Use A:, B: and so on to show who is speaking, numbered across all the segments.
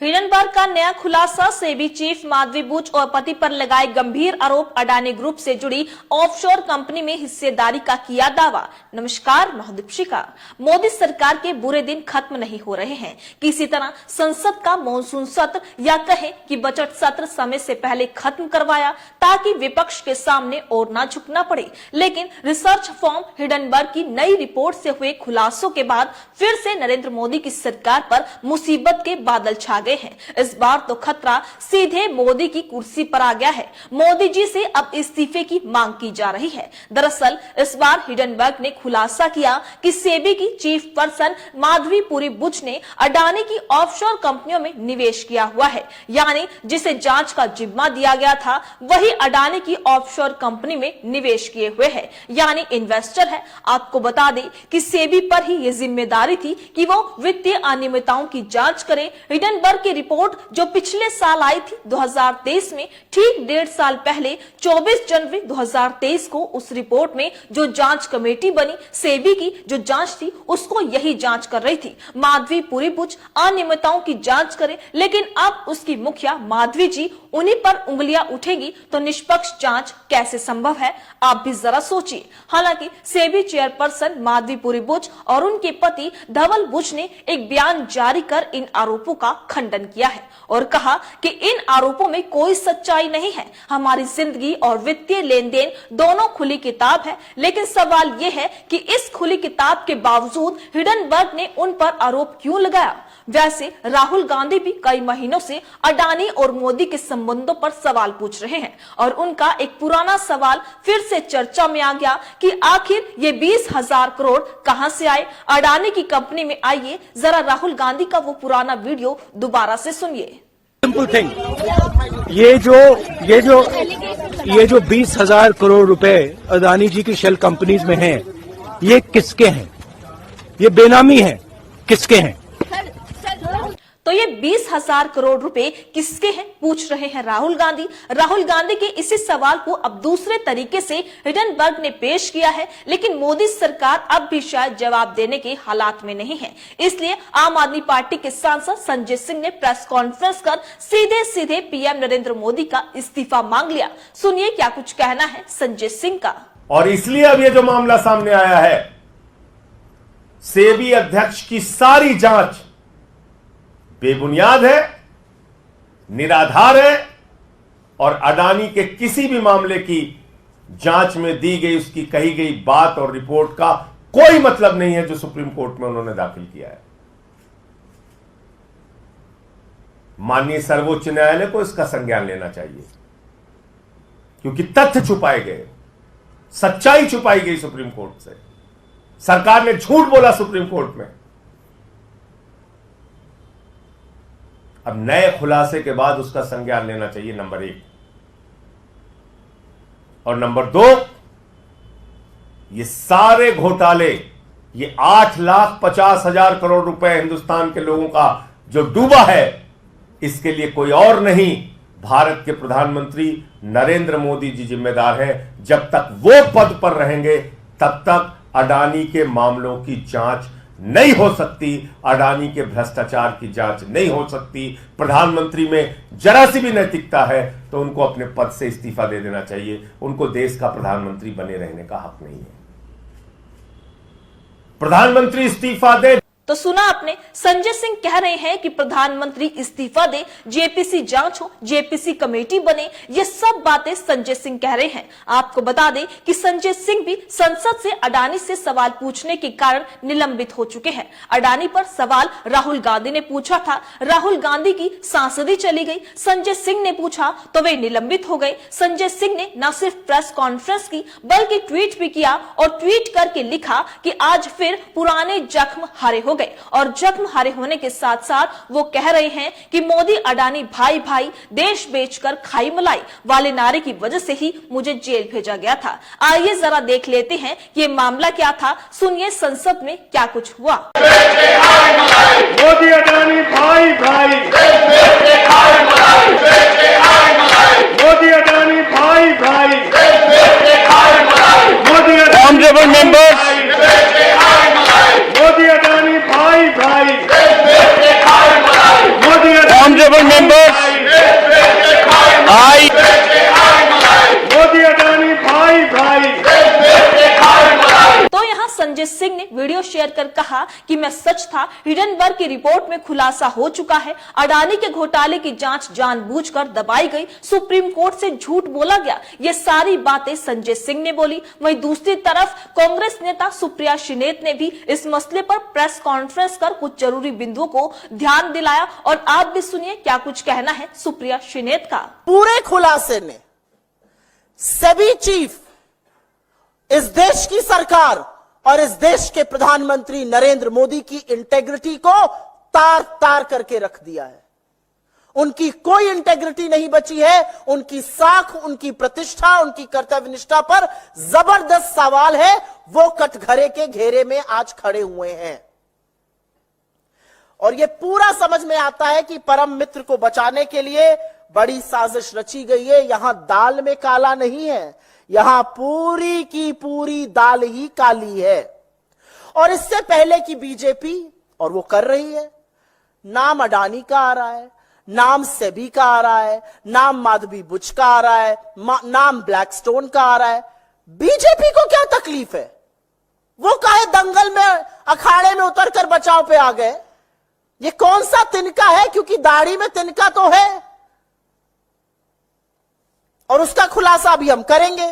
A: Hindenburg का नया खुलासा, सेबी चीफ माधवी बुच और पति पर लगाए गंभीर आरोप, अडानी ग्रुप से जुड़ी ऑफशोर कंपनी में हिस्सेदारी का किया दावा। नमस्कार, मैं दीपिका। मोदी सरकार के बुरे दिन खत्म नहीं हो रहे हैं। किसी तरह संसद का मॉनसून सत्र या कहें कि बजट सत्र समय से पहले खत्म करवाया ताकि विपक्ष के सामने और ना झुकना पड़े। लेकिन रिसर्च फर्म हिडनबर्ग की नई रिपोर्ट से हुए खुलासों के बाद फिर से नरेंद्र मोदी की सरकार पर मुसीबत के बादल छा गए हैं। इस बार तो खतरा सीधे मोदी की कुर्सी पर आ गया है। मोदी जी से अब इस्तीफे की मांग की जा रही है। दरअसल इस बार हिडनबर्ग ने खुलासा किया कि सेबी की चीफ पर्सन माधवी पुरी बुच ने अडानी की ऑफशोर कंपनियों में निवेश किया हुआ है, यानी जिसे जांच का जिम्मा दिया गया था वही अडानी की ऑफशोर कंपनी में निवेश किए हुए है, यानी इन्वेस्टर है। आपको बता दें कि सेबी पर ही ये जिम्मेदारी थी कि वो वित्तीय अनियमितताओं की जांच करे। हिडनबर्ग की रिपोर्ट जो पिछले साल आई थी 2023 में, ठीक 1.5 साल पहले 24 जनवरी 2023 को उस रिपोर्ट में जो जांच कमेटी बनी सेबी की, जो जांच थी उसको यही जांच कर रही थी। माधवी पुरी बुच अनियमितताओं की जांच करे, लेकिन अब उसकी मुखिया माधवी जी उन्हीं पर उंगलियां उठेगी तो निष्पक्ष जांच कैसे संभव है? आप भी जरा सोचिए। हालांकि सेबी चेयरपर्सन माधवी पुरी बुच और उनके पति धवल बुच ने एक बयान जारी कर इन आरोपों का खंडन किया है और कहा कि इन आरोपों में कोई सच्चाई नहीं है। हमारी जिंदगी और वित्तीय लेन देन दोनों खुली किताब है, लेकिन सवाल यह है कि इस खुली किताब के बावजूद हिडनबर्ग ने उन पर आरोप क्यों लगाया? वैसे राहुल गांधी भी कई महीनों से अडानी और मोदी के संबंधों पर सवाल पूछ रहे हैं और उनका एक पुराना सवाल फिर से चर्चा में आ गया कि आखिर ये 20,000 करोड़ कहां से आए अडानी की कंपनी में। आइए जरा राहुल गांधी का वो पुराना वीडियो दोबारा से सुनिए।
B: सिंपल थिंग, ये जो 20,000 करोड़ रुपए अडानी जी की शेल कंपनीज में हैं, ये किसके हैं? ये बेनामी है, किसके हैं?
A: तो ये 20,000 करोड़ रुपए किसके हैं, पूछ रहे हैं राहुल गांधी। राहुल गांधी के इसी सवाल को अब दूसरे तरीके से हिडनबर्ग ने पेश किया है, लेकिन मोदी सरकार अब भी शायद जवाब देने के हालात में नहीं है। इसलिए आम आदमी पार्टी के सांसद संजय सिंह ने प्रेस कॉन्फ्रेंस कर सीधे पीएम नरेंद्र मोदी का इस्तीफा मांग लिया। सुनिए क्या कुछ कहना है संजय सिंह का।
C: और इसलिए अब ये जो मामला सामने आया है, सेबी अध्यक्ष की सारी जांच बेबुनियाद है, निराधार है और अडानी के किसी भी मामले की जांच में दी गई उसकी कही गई बात और रिपोर्ट का कोई मतलब नहीं है जो सुप्रीम कोर्ट में उन्होंने दाखिल किया है। माननीय सर्वोच्च न्यायालय को इसका संज्ञान लेना चाहिए, क्योंकि तथ्य छुपाए गए, सच्चाई छुपाई गई सुप्रीम कोर्ट से। सरकार ने झूठ बोला सुप्रीम कोर्ट में। अब नए खुलासे के बाद उसका संज्ञान लेना चाहिए, नंबर 1। और नंबर 2, ये सारे घोटाले, ये 8,50,000 करोड़ रुपए हिंदुस्तान के लोगों का जो डूबा है, इसके लिए कोई और नहीं, भारत के प्रधानमंत्री नरेंद्र मोदी जी जिम्मेदार हैं। जब तक वो पद पर रहेंगे तब तक अडानी के मामलों की जांच नहीं हो सकती, अडानी के भ्रष्टाचार की जांच नहीं हो सकती। प्रधानमंत्री में जरा सी भी नैतिकता है तो उनको अपने पद से इस्तीफा दे देना चाहिए। उनको देश का प्रधानमंत्री बने रहने का हक नहीं है। प्रधानमंत्री इस्तीफा दे।
A: तो सुना आपने, संजय सिंह कह रहे हैं कि प्रधानमंत्री इस्तीफा दे, जेपीसी जांच हो, जेपीसी कमेटी बने। ये सब बातें संजय सिंह कह रहे हैं। आपको बता दें कि संजय सिंह भी संसद से अडानी से सवाल पूछने के कारण निलंबित हो चुके हैं। अडानी पर सवाल राहुल गांधी ने पूछा था, राहुल गांधी की सांसदी चली गई। संजय सिंह ने पूछा तो वे निलंबित हो गए। संजय सिंह ने न सिर्फ प्रेस कॉन्फ्रेंस की बल्कि ट्वीट भी किया और ट्वीट करके लिखा कि आज फिर पुराने जख्म हरे हो गए। और जख्म हरे होने के साथ साथ वो कह रहे हैं कि मोदी अडानी भाई भाई, देश बेचकर खाई मलाई वाले नारे की वजह से ही मुझे जेल भेजा गया था। आइए जरा देख लेते हैं कि ये मामला क्या था। सुनिए संसद में क्या कुछ हुआ।
C: मोदी अडानी भाई भाई, मोदी अडानी भाई भाई, मोदी
B: ऑनरेबल मेंबर्स,
C: मोदी अडानी भाई भाई,
A: शेयर कर कहा कि मैं सच था, हिडनबर्ग की रिपोर्ट में खुलासा हो चुका है, अडानी के घोटाले की जांच जानबूझकर दबाई गई, सुप्रीम कोर्ट से झूठ बोला गया। ये सारी बातें संजय सिंह ने बोली। वहीं दूसरी तरफ कांग्रेस नेता सुप्रिया शिनेत ने भी इस मसले पर प्रेस कॉन्फ्रेंस कर कुछ जरूरी बिंदुओं को ध्यान दिलाया और आप भी सुनिए क्या कुछ कहना है सुप्रिया शिनेत का।
D: पूरे खुलासे ने सेबी चीफ, इस देश की सरकार और इस देश के प्रधानमंत्री नरेंद्र मोदी की इंटेग्रिटी को तार तार करके रख दिया है। उनकी कोई इंटेग्रिटी नहीं बची है। उनकी साख, उनकी प्रतिष्ठा, उनकी कर्तव्यनिष्ठा पर जबरदस्त सवाल है। वो कटघरे के घेरे में आज खड़े हुए हैं और यह पूरा समझ में आता है कि परम मित्र को बचाने के लिए बड़ी साजिश रची गई है। यहां दाल में काला नहीं है, यहां पूरी की पूरी दाल ही काली है। और इससे पहले कि बीजेपी, और वो कर रही है, नाम अडानी का आ रहा है, नाम सेबी का आ रहा है, नाम माधवी बुच का आ रहा है, नाम ब्लैकस्टोन का आ रहा है। बीजेपी को क्या तकलीफ है? वो काहे दंगल में, अखाड़े में उतरकर बचाव पे आ गए? ये कौन सा तिनका है? क्योंकि दाढ़ी में तिनका तो है और उसका खुलासा अभी हम करेंगे।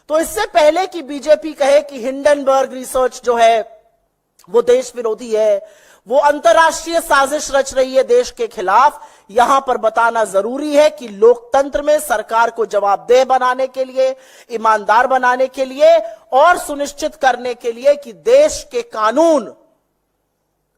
D: तो इससे पहले कि बीजेपी कहे कि हिंडनबर्ग रिसर्च जो है वो देश विरोधी है, वो अंतर्राष्ट्रीय साजिश रच रही है देश के खिलाफ, यहां पर बताना जरूरी है कि लोकतंत्र में सरकार को जवाबदेह बनाने के लिए, ईमानदार बनाने के लिए और सुनिश्चित करने के लिए कि देश के कानून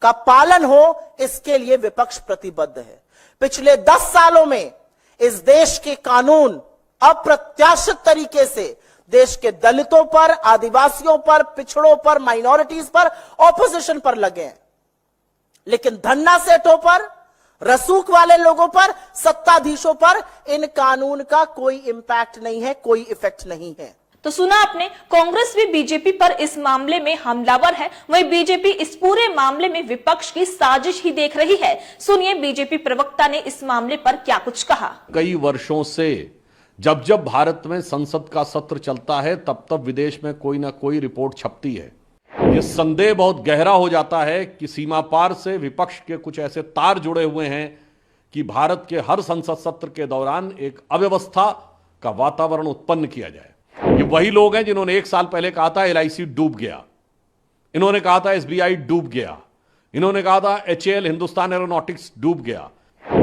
D: का पालन हो, इसके लिए विपक्ष प्रतिबद्ध है। पिछले 10 सालों में इस देश के कानून अप्रत्याशित तरीके से देश के दलितों पर, आदिवासियों पर, पिछड़ों पर, माइनॉरिटीज पर, ऑपोजिशन पर लगे हैं, लेकिन धन्ना सेठों पर, रसूख वाले लोगों पर, सत्ताधीशों पर इन कानून का कोई इंपैक्ट नहीं है, कोई इफेक्ट नहीं है।
A: तो सुना आपने, कांग्रेस भी बीजेपी पर इस मामले में हमलावर है, वहीं बीजेपी इस पूरे मामले में विपक्ष की साजिश ही देख रही है। सुनिए बीजेपी प्रवक्ता ने इस मामले पर क्या कुछ कहा।
E: कई वर्षों से जब जब भारत में संसद का सत्र चलता है तब तब विदेश में कोई ना कोई रिपोर्ट छपती है। यह संदेह बहुत गहरा हो जाता है कि सीमा पार से विपक्ष के कुछ ऐसे तार जुड़े हुए हैं कि भारत के हर संसद सत्र के दौरान एक अव्यवस्था का वातावरण उत्पन्न किया जाए। ये वही लोग हैं जिन्होंने 1 साल पहले कहा था LIC डूब गया, इन्होंने कहा था SBI डूब गया, इन्होंने कहा था HAL हिंदुस्तान एरोनॉटिक्स डूब गया।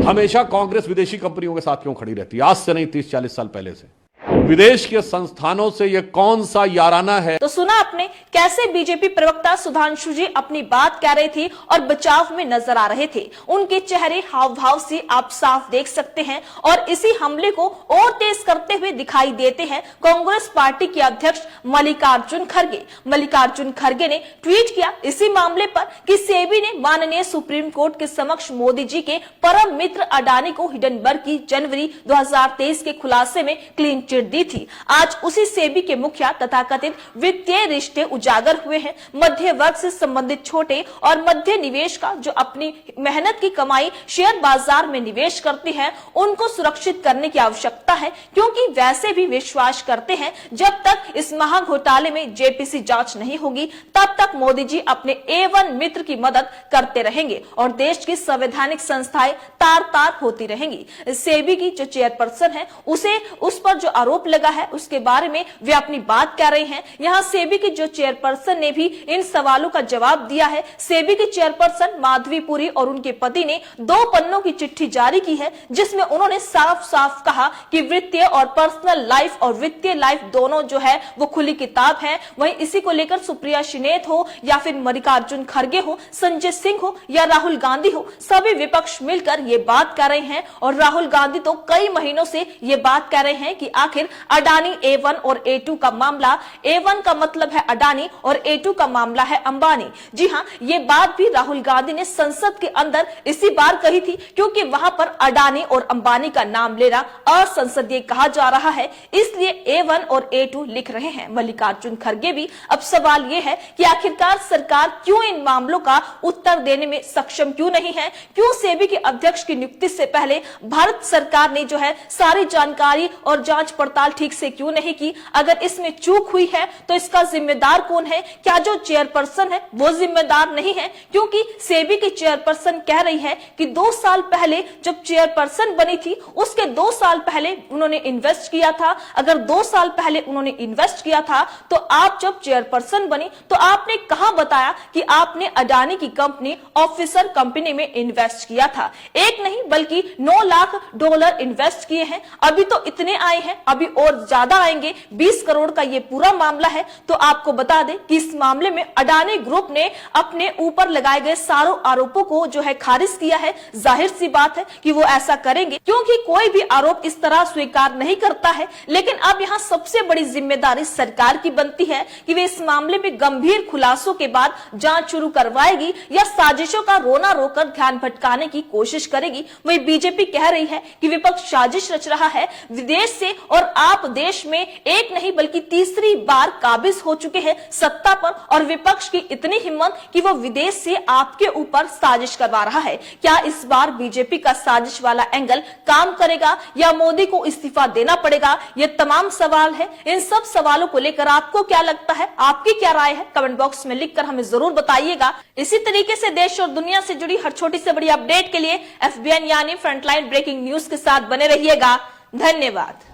E: हमेशा कांग्रेस विदेशी कंपनियों के साथ क्यों खड़ी रहती है? आज से नहीं, 30-40 साल पहले से। विदेश के संस्थानों से यह कौन सा याराना है?
A: तो सुना आपने कैसे बीजेपी प्रवक्ता सुधांशु जी अपनी बात कह रहे थे और बचाव में नजर आ रहे थे। उनके चेहरे हाव भाव से आप साफ देख सकते हैं और इसी हमले को और तेज करते हुए दिखाई देते हैं कांग्रेस पार्टी के अध्यक्ष मल्लिकार्जुन खड़गे। मल्लिकार्जुन खड़गे ने ट्वीट किया इसी मामले पर कि सेबी ने माननीय सुप्रीम कोर्ट के समक्ष मोदी जी के परम मित्र अडानी को हिडनबर्ग की जनवरी 2023 के खुलासे में क्लीन चिट दी थी। आज उसी सेबी के मुखिया तथाकथित वित्तीय रिश्ते उजागर हुए हैं। मध्य वर्ग से संबंधित छोटे और मध्य निवेश का जो अपनी मेहनत की कमाई शेयर बाजार में निवेश करते हैं, उनको सुरक्षित करने की आवश्यकता है, क्योंकि वैसे भी विश्वास करते हैं जब तक इस महा घोटाले में जेपीसी जांच नहीं होगी तब तक मोदी जी अपने A1 मित्र की मदद करते रहेंगे और देश की संवैधानिक संस्थाएं तार तार होती रहेंगी। सेबी की जो चेयरपर्सन है उस पर जो आरोप लगा है उसके बारे में वे अपनी बात कह रहे हैं। यहाँ सेबी की जो चेयरपर्सन ने भी इन सवालों का जवाब दिया है। सेबी की चेयरपर्सन माधवी पुरी और उनके पति ने 2 पन्नों की चिट्ठी जारी की है जिसमें उन्होंने साफ साफ कहा कि वित्तीय और पर्सनल लाइफ और वित्तीय लाइफ दोनों जो है वो खुली किताब है। वहीं इसी को लेकर सुप्रिया शिनेत हो या फिर मल्लिकार्जुन खड़गे हो, संजय सिंह हो या राहुल गांधी हो, सभी विपक्ष मिलकर ये बात कर रहे हैं। और राहुल गांधी तो कई महीनों से ये बात कह रहे हैं कि आखिर अडानी A1 और A2 का मामला, A1 का मतलब है अडानी और A2 का मामला है अंबानी। जी हां, ये बात भी राहुल गांधी ने संसद के अंदर इसी बार कही थी, क्योंकि वहां पर अडानी और अंबानी का नाम लेना असंसदीय कहा जा रहा है, इसलिए A1 और A2 लिख रहे हैं मल्लिकार्जुन खड़गे भी। अब सवाल यह है कि आखिरकार सरकार क्यों इन मामलों का उत्तर देने में सक्षम क्यों नहीं है? क्यों सेबी के अध्यक्ष की नियुक्ति से पहले भारत सरकार ने जो है सारी जानकारी और जांच पड़ताल ठीक से क्यों नहीं की? अगर इसमें चूक हुई है तो इसका जिम्मेदार कौन है? क्या जो चेयरपर्सन है वो जिम्मेदार नहीं है? क्योंकि सेबी की चेयरपर्सन कह रही है कि 2 साल पहले जब चेयरपर्सन बनी थी उसके 2 साल पहले उन्होंने इन्वेस्ट किया था। अगर 2 साल पहले उन्होंने इन्वेस्ट किया था तो आप जब चेयरपर्सन बनी तो आपने कहां बताया कि आपने अडानी की कंपनी ऑफिसर कंपनी में इन्वेस्ट किया था? एक नहीं बल्कि $9 लाख इन्वेस्ट किए हैं। अभी तो इतने आए हैं, अभी और ज्यादा आएंगे। 20 करोड़ का ये पूरा मामला है। तो आपको बता दें कि इस मामले में अडानी ग्रुप ने अपने ऊपर लगाए गए सारों आरोपों को जो है खारिज किया है। जाहिर सी बात है कि वो ऐसा करेंगे क्योंकि कोई भी आरोप इस तरह स्वीकार नहीं करता है। लेकिन अब यहाँ सबसे बड़ी जिम्मेदारी सरकार की बनती है कि वे इस मामले में गंभीर खुलासों के बाद जांच शुरू करवाएगी या साजिशों का रोना रोकर ध्यान भटकाने की कोशिश करेगी। वही बीजेपी कह रही है कि विपक्ष साजिश रच रहा है विदेश से और आप देश में एक नहीं बल्कि तीसरी बार काबिज हो चुके हैं सत्ता पर, और विपक्ष की इतनी हिम्मत कि वो विदेश से आपके ऊपर साजिश करवा रहा है। क्या इस बार बीजेपी का साजिश वाला एंगल काम करेगा या मोदी को इस्तीफा देना पड़ेगा? ये तमाम सवाल है। इन सब सवालों को लेकर आपको क्या लगता है, आपकी क्या राय है, कमेंट बॉक्स में लिखकर हमें जरूर बताइएगा। इसी तरीके से देश और दुनिया से जुड़ी हर छोटी से बड़ी अपडेट के लिए FBN यानी फ्रंटलाइन ब्रेकिंग न्यूज के साथ बने रहिएगा। धन्यवाद।